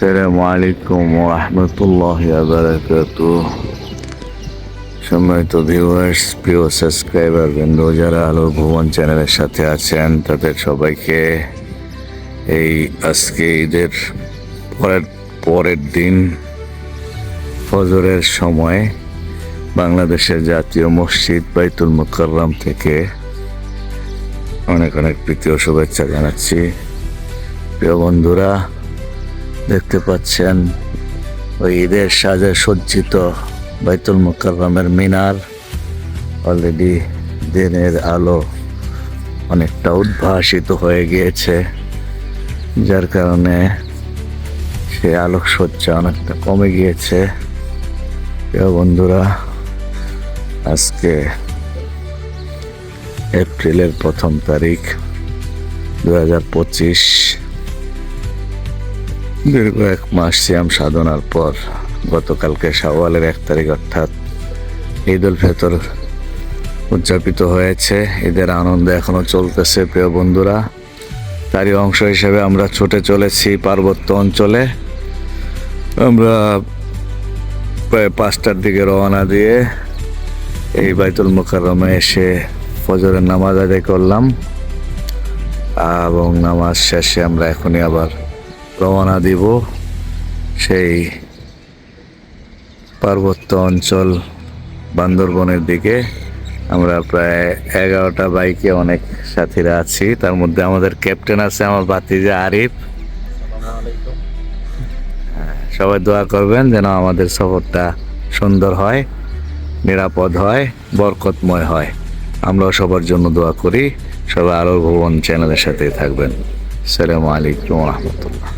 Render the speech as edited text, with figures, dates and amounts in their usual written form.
আসসালামু আলাইকুম ওয়া রাহমাতুল্লাহি ওয়া বারাকাতুহু। সম্মানিত ভিউয়ার্স, প্রিয় সাবস্ক্রাইবার বৃন্দ, যারা আলোর ভুবন চ্যানেলের সাথে আছেন তাদের সবাইকে এই আজকে ঈদের পরের দিন ফজরের সময় বাংলাদেশের জাতীয় মসজিদ বাইতুল মুকাররম থেকে অনেক অনেক প্রীতি ও শুভেচ্ছা জানাচ্ছি। প্রিয় বন্ধুরা, দেখতে পাচ্ছেন ওই ঈদের সাজে সজ্জিত বাইতুল মুকাররমের মিনার। অলরেডি দিনের আলো অনেকটা উদ্ভাসিত হয়ে গিয়েছে, যার কারণে সে আলোকসজ্জা অনেকটা কমে গিয়েছে। প্রিয় বন্ধুরা, আজকে এপ্রিলের 1 তারিখ 2025, দীর্ঘ 1 মাস সিয়াম সাধনার পর গতকালকে শাওয়ালের 1 তারিখ অর্থাৎ ঈদ উল ফিতর উদযাপিত হয়েছে। ঈদের আনন্দ এখনো চলতেছে। প্রিয় বন্ধুরা, তারই অংশ হিসেবে আমরা ছুটে চলেছি পার্বত্য অঞ্চলে। আমরা প্রায় 5টার দিকে রওনা দিয়ে এই বাইতুল মুকাররমে এসে ফজরের নামাজ আদায় করলাম এবং নামাজ শেষে আমরা এখনই আবার রওনা দিব সেই পার্বত্য অঞ্চল বান্দরবনের দিকে। আমরা প্রায় 11টা বাইকে অনেক সাথীরা আছি, তার মধ্যে আমাদের ক্যাপ্টেন আছে আমার ভাতিজা আরিফ। সবাই দোয়া করবেন যেন আমাদের সফরটা সুন্দর হয়, নিরাপদ হয়, বরকতময় হয়। আমরাও সবার জন্য দোয়া করি। সবাই আলোর ভুবন চ্যানেলের সাথে থাকবেন। আসসালামু আলাইকুম ওয়া রাহমাতুল্লাহ।